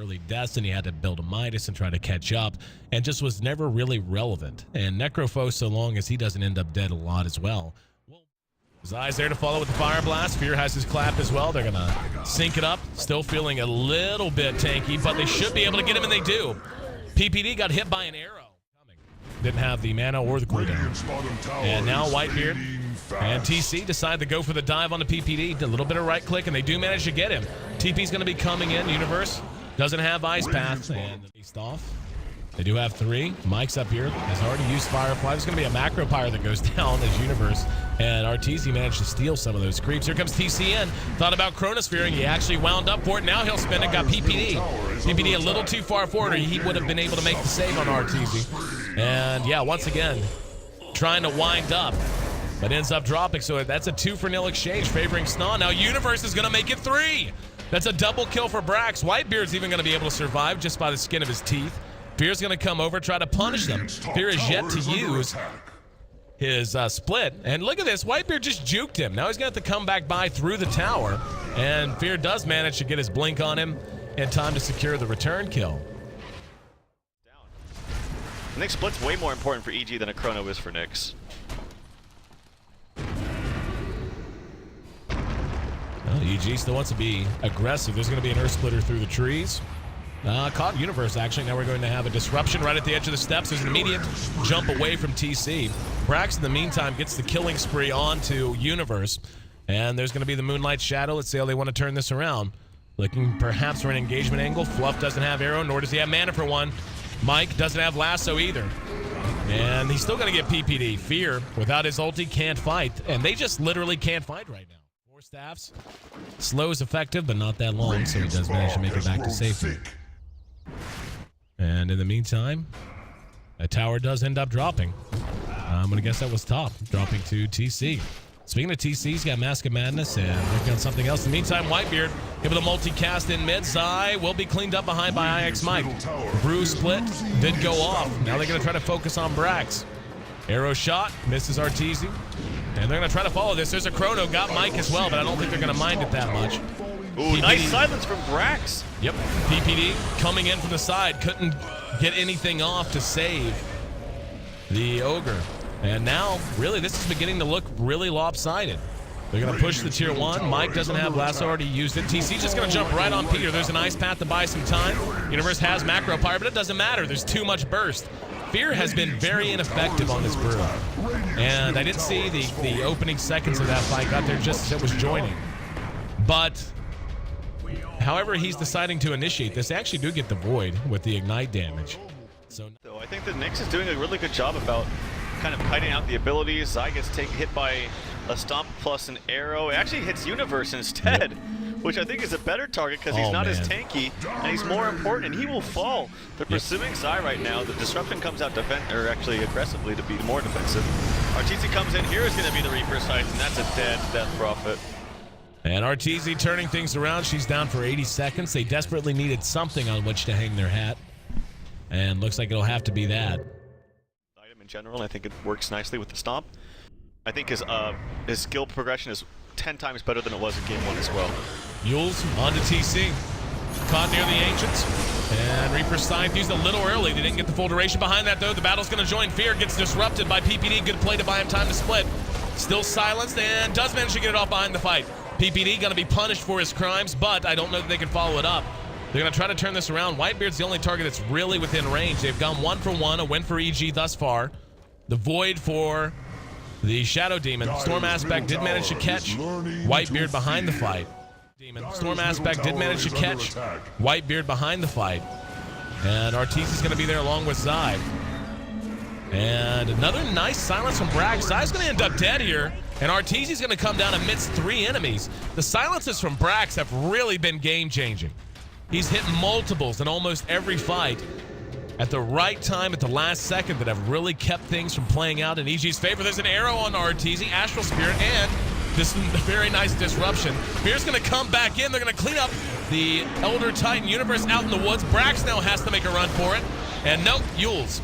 early deaths, and he had to build a Midas and try to catch up, and just was never really relevant. And Necrophos, so long as he doesn't end up dead a lot as well. Zai's there to follow with the Fire Blast. Fear has his clap as well. They're going to sync it up. Still feeling a little bit tanky, but they should be able to get him, and they do. PPD got hit by an arrow. Didn't have the mana or the cooldown. And now WhiteBear and TC decide to go for the dive on the PPD. Did a little bit of right click, and they do manage to get him. TP's going to be coming in. Universe doesn't have Ice Path, and faced off. They do have 3. Mike's up here. Has already used Firefly. There's going to be a macro pyre that goes down as Universe. And Arteezy managed to steal some of those creeps. Here comes TC in. Thought about Chronosphere, he actually wound up for it. Now he'll spend it. Got PPD. PPD a little too far forward, or he would have been able to make the save on Arteezy. And yeah, once again, trying to wind up, but ends up dropping. So that's a 2-for-0 exchange favoring Sna. Now Universe is going to make it 3. That's a double kill for Brax. WhiteBeard's even going to be able to survive just by the skin of his teeth. Fear's going to come over, try to punish them. Fear is yet to use his split. And look at this. WhiteBeard just juked him. Now he's going to have to come back by through the tower. And Fear does manage to get his blink on him in time to secure the return kill. I think split's way more important for EG than a chrono is for Nyx. Well, EG still wants to be aggressive. There's going to be an Earth Splitter through the trees. Caught Universe, actually. Now we're going to have a disruption right at the edge of the steps. There's an immediate jump away from TC. Brax, in the meantime, gets the killing spree onto Universe. And there's going to be the Moonlight Shadow. Let's see how they want to turn this around. Looking perhaps for an engagement angle. Fluff doesn't have arrow, nor does he have mana for one. Mike doesn't have lasso either. And he's still going to get PPD. Fear, without his ulti, can't fight. And they just literally can't fight right now. 4 staffs. Slow is effective, but not that long, so he does manage to make it back to safety. And in the meantime, a tower does end up dropping. I'm going to guess that was top, dropping to TC. Speaking of TC, he's got Mask of Madness and working on something else. In the meantime, WhiteBeard able to multicast in mid. Zai will be cleaned up behind by IX Mike. Brew split did go off. Now they're going to try to focus on Brax. Arrow shot, misses Arteezy. And they're going to try to follow this. There's a Chrono, got Mike as well, but I don't think they're going to mind it that much. Ooh, PPD. Nice silence from Brax. Yep, PPD coming in from the side. Couldn't get anything off to save the Ogre. And now, really, this is beginning to look really lopsided. They're going to push the tier 1. Mike doesn't have lasso, already used it. TC's just going to jump right on Peter. There's an ice path to buy some time. Universe has macro pyre, but it doesn't matter. There's too much burst. Fear has been very ineffective on this brew. And I didn't see the opening seconds of that fight. Got there just as it was joining. But however he's deciding to initiate this, they actually do get the void with the ignite damage. So I think that Nyx is doing a really good job about kind of kiting out the abilities. Zai gets hit by a stomp plus an arrow. It actually hits Universe instead, which I think is a better target because he's not as tanky and he's more important, and he will fall. They're pursuing Zai right now. The disruption comes out actually aggressively to be more defensive. Arteezy comes in. Here is going to be the Reaper sight, and that's a death prophet. And Arteezy turning things around. She's down for 80 seconds. They desperately needed something on which to hang their hat. And looks like it'll have to be that. Item in general, I think it works nicely with the stomp. I think his skill progression is 10 times better than it was in game 1 as well. Yules onto TC. Caught near the Ancients. And Reaper's Scythe used a little early. They didn't get the full duration behind that, though. The battle's going to join. Fear gets disrupted by PPD. Good play to buy him time to split. Still silenced and does manage to get it off behind the fight. PPD going to be punished for his crimes, but I don't know that they can follow it up. They're going to try to turn this around. WhiteBeard's the only target that's really within range. They've gone 1 for 1, a win for EG thus far. The Void for the Shadow Demon. Storm Aspect did manage to catch WhiteBeard behind the fight. Storm Aspect did manage to catch WhiteBeard behind the fight. And Arteezy's going to be there along with Zai. And another nice silence from Brax. Zai's going to end up dead here. And Arteezy's going to come down amidst 3 enemies. The silences from Brax have really been game-changing. He's hit multiples in almost every fight at the right time, at the last second, that have really kept things from playing out in EG's favor. There's an arrow on Arteezy, Astral Spirit, and this very nice disruption. Fear's going to come back in. They're going to clean up the Elder Titan Universe out in the woods. Brax now has to make a run for it. And nope, Yules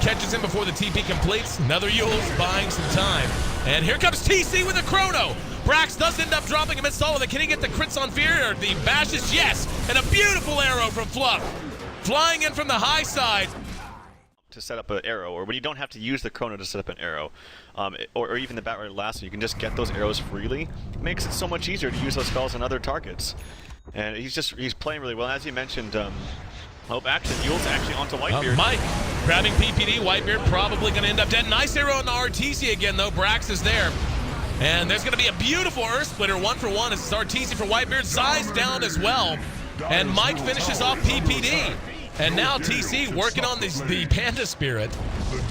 catches him before the TP completes. Another Yules buying some time. And here comes TC with a Chrono. Brax does end up dropping him in solid. Can he get the crits on Fear or the bashes? Yes. And a beautiful arrow from Fluff. Flying in from the high side. To set up an arrow, or when you don't have to use the chrono to set up an arrow, or even the Batrider lasso, you can just get those arrows freely. It makes it so much easier to use those spells on other targets. And he's playing really well. As you mentioned, actually, Yule's actually onto WhiteBear. Mike grabbing PPD. WhiteBear probably going to end up dead. Nice arrow on the Arteezy again, though. Brax is there. And there's going to be a beautiful Earth Splitter, 1-for-1. It's Arteezy for WhiteBear. Zai's down as well. And Mike finishes off PPD. And now TC working on the Panda Spirit.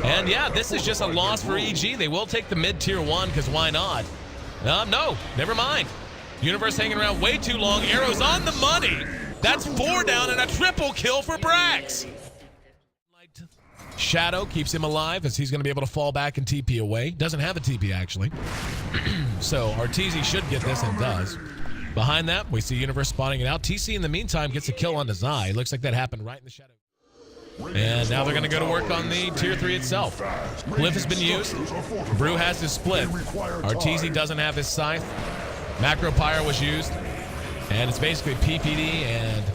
And yeah, this is just a loss for EG. They will take the mid-tier 1, because why not? No, never mind. Universe hanging around way too long. Arrows on the money. That's 4 down and a triple kill for Brax. Shadow keeps him alive as he's going to be able to fall back and TP away. Doesn't have a TP, actually. So Arteezy should get this and does. Behind that, we see Universe spotting it out. TC, in the meantime, gets a kill on the Zai. Looks like that happened right in the shadow. And now they're going to go to work on the Tier 3 itself. Glyph has been used. Brew has his split. Arteezy doesn't have his scythe. Macro Pyre was used. And it's basically PPD and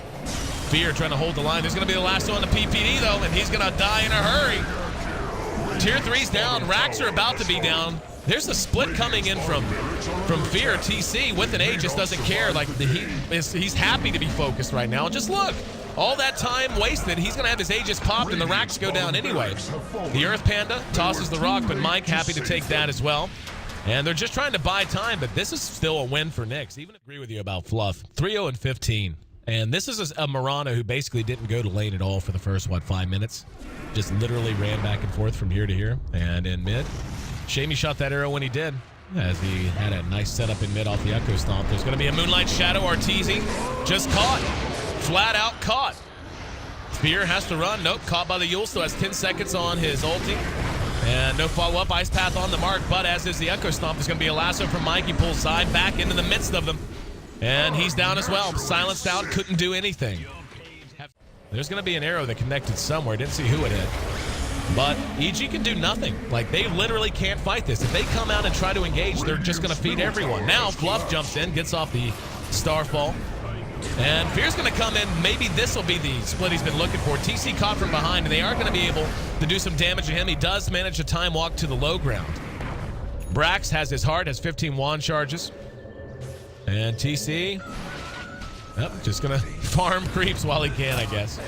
Fear trying to hold the line. There's going to be the last one on the PPD, though, and he's going to die in a hurry. Tier 3's down. Racks are about to be down. There's a split coming in from Fear. TC with an A just doesn't care. Like he's happy to be focused right now. Just look, all that time wasted. He's gonna have his Aegis popped and the racks go down anyway. The Earth Panda tosses the rock, but Mike happy to take that as well. And they're just trying to buy time, but this is still a win for Nyx. Even agree with you about Fluff. 3-0-15. And this is a Mirana who basically didn't go to lane at all for the first, 5 minutes. Just literally ran back and forth from here to here. And in mid, shame he shot that arrow when he did, as he had a nice setup in mid off the Echo Stomp. There's going to be a Moonlight Shadow. Arteezy just caught. Flat out caught. Fear has to run. Nope, caught by the Yule, still has 10 seconds on his ulti. And no follow-up. Ice Path on the mark, but as is the Echo Stomp, there's going to be a lasso from Mike. He pulls side back into the midst of them. And he's down as well. Silenced out, couldn't do anything. There's going to be an arrow that connected somewhere. Didn't see who it hit. But EG can do nothing. Like, they literally can't fight this. If they come out and try to engage, they're just going to feed everyone. Now, Fluff jumps in, gets off the Starfall. And Fear's going to come in. Maybe this will be the split he's been looking for. TC caught from behind, and they are going to be able to do some damage to him. He does manage to time walk to the low ground. Brax has his heart, has 15 wand charges. And TC, just going to farm creeps while he can, I guess.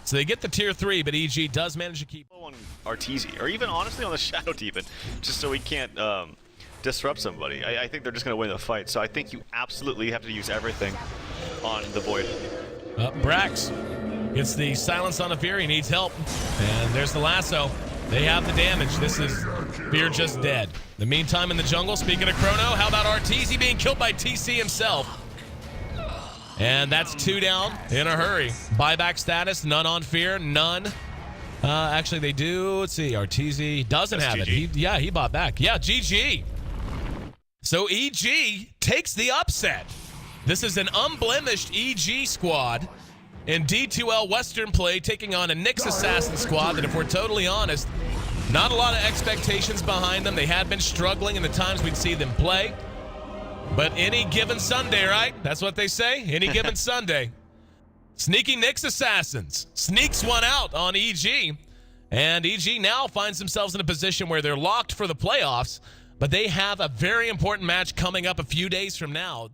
So they get the tier 3, but EG does manage to keep on Arteezy, or even honestly on the Shadow Demon, just so he can't disrupt somebody. I think they're just going to win the fight. So I think you absolutely have to use everything on the Void. Brax gets the silence on the Fear. He needs help. And there's the lasso. They have the damage. This is Fear just dead. In the meantime, in the jungle, speaking of Chrono, how about Arteezy being killed by TC himself? And that's 2 down in a hurry. Buyback status, none on Fear, none. Actually, they do. Let's see, Arteezy doesn't have GG. it. He bought back. Yeah, GG. So EG takes the upset. This is an unblemished EG squad in D2L Western play, taking on a Nyx Assassins squad that, if we're totally honest, not a lot of expectations behind them. They had been struggling in the times we'd see them play. But any given Sunday, right? That's what they say. Any given Sunday. Sneaky Nyx Assassins sneaks one out on EG. And EG now finds themselves in a position where they're locked for the playoffs. But they have a very important match coming up a few days from now.